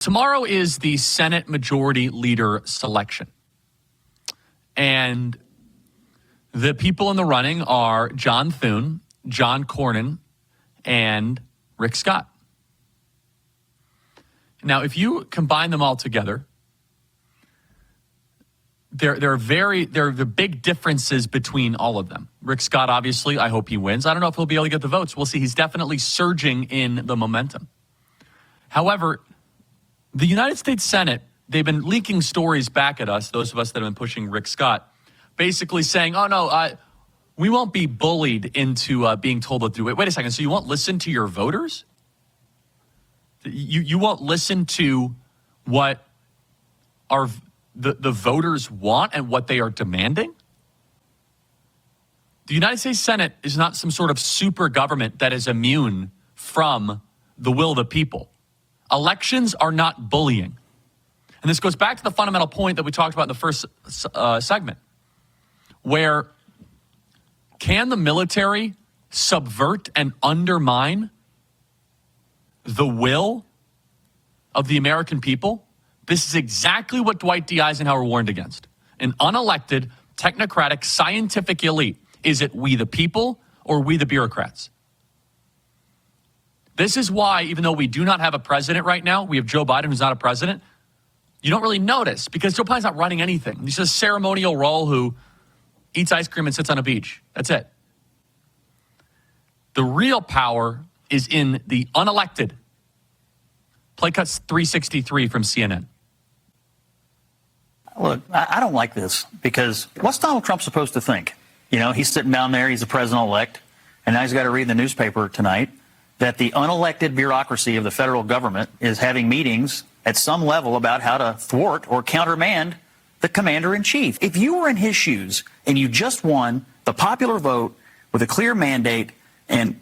Tomorrow is the Senate Majority Leader selection. And the people in the running are John Thune, John Cornyn, and Rick Scott. Now, if you combine them all together, there are the big differences between all of them. Rick Scott, obviously, I hope he wins. I don't know if he'll be able to get the votes. We'll see. He's definitely surging in the momentum. However, the United States Senate, they've been leaking stories back at us, those of us that have been pushing Rick Scott, basically saying, oh, no, we won't be bullied into being told what to do. Wait a second. So you won't listen to your voters? You won't listen to what the voters want and what they are demanding? The United States Senate is not some sort of super government that is immune from the will of the people. Elections are not bullying. And this goes back to the fundamental point that we talked about in the first segment, where can the military subvert and undermine the will of the American people? This is exactly what Dwight D. Eisenhower warned against. An unelected, technocratic, scientific elite. Is it we the people or we the bureaucrats? This is why, even though we do not have a president right now, we have Joe Biden, who's not a president, you don't really notice because Joe Biden's not running anything. He's just a ceremonial role who eats ice cream and sits on a beach. That's it. The real power is in the unelected. Play cuts 363 from CNN. Look, I don't like this because what's Donald Trump supposed to think? You know, he's sitting down there, he's the president-elect, and now he's got to read in the newspaper tonight that the unelected bureaucracy of the federal government is having meetings at some level about how to thwart or countermand the commander-in-chief. If you were in his shoes and you just won the popular vote with a clear mandate and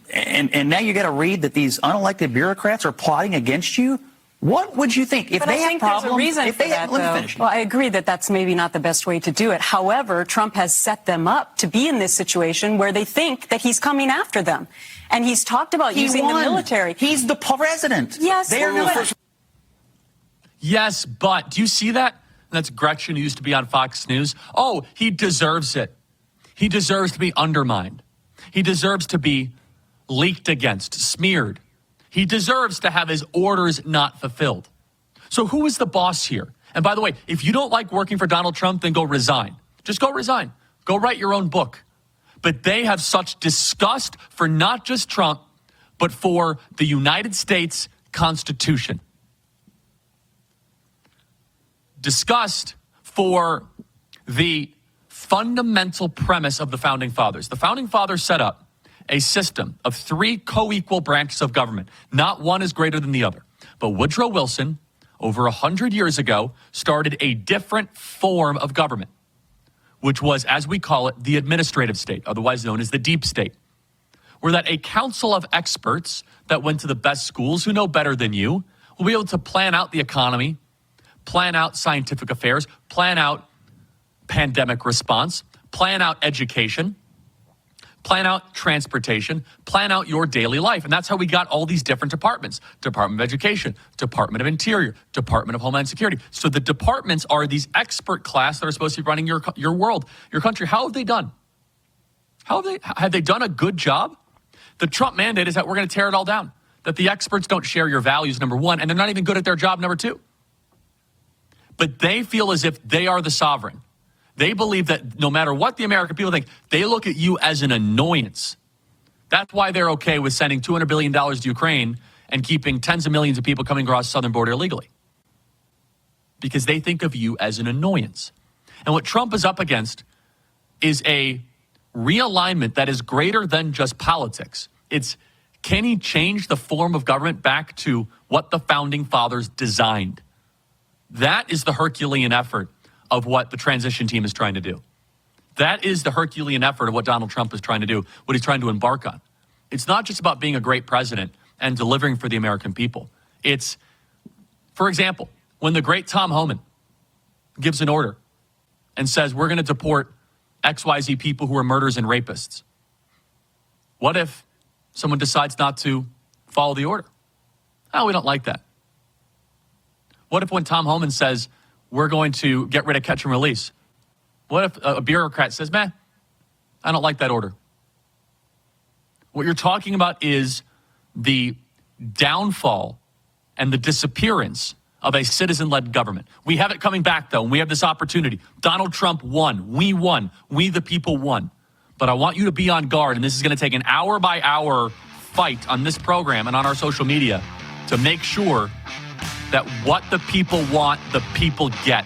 now you got to read that these unelected bureaucrats are plotting against you, what would you think? If but they I think have problems, there's a reason if for they have, that, let me finish. Well, I agree that that's maybe not the best way to do it. However, Trump has set them up to be in this situation where they think that he's coming after them. And he's talked about using the military. He's the president. Yes, Yes, but do you see that? That's Gretchen, who used to be on Fox News. Oh, he deserves it. He deserves to be undermined. He deserves to be leaked against, smeared. He deserves to have his orders not fulfilled. So who is the boss here? And by the way, if you don't like working for Donald Trump, then go resign. Just go resign. Go write your own book. But they have such disgust for not just Trump, but for the United States Constitution. Disgust for the fundamental premise of the Founding Fathers. The Founding Fathers set up a system of 3 co-equal branches of government. Not one is greater than the other. But Woodrow Wilson, over 100 years ago, started a different form of government, which was, as we call it, the administrative state, otherwise known as the deep state, where that a council of experts that went to the best schools, who know better than you, will be able to plan out the economy, plan out scientific affairs, plan out pandemic response, plan out education, plan out transportation, plan out your daily life. And that's how we got all these different departments. Department of Education, Department of Interior, Department of Homeland Security. So the departments are these expert class that are supposed to be running your world, your country. How have they done? Have they done a good job? The Trump mandate is that we're going to tear it all down, that the experts don't share your values, number one, and they're not even good at their job, number two. But they feel as if they are the sovereign. They believe that no matter what the American people think, they look at you as an annoyance. That's why they're okay with sending $200 billion to Ukraine and keeping tens of millions of people coming across the southern border illegally. Because they think of you as an annoyance. And what Trump is up against is a realignment that is greater than just politics. It's, can he change the form of government back to what the Founding Fathers designed? That is the Herculean effort of what the transition team is trying to do. That is the Herculean effort of what Donald Trump is trying to do, what he's trying to embark on. It's not just about being a great president and delivering for the American people. It's, for example, when the great Tom Homan gives an order and says, we're going to deport XYZ people who are murderers and rapists. What if someone decides not to follow the order? Oh, we don't like that. What if when Tom Homan says, we're going to get rid of catch and release? What if a bureaucrat says, man, I don't like that order? What you're talking about is the downfall and the disappearance of a citizen-led government. We have it coming back, though, and we have this opportunity. Donald Trump won. We won. We the people won. But I want you to be on guard, and this is going to take an hour-by-hour fight on this program and on our social media to make sure that what the people want, the people get.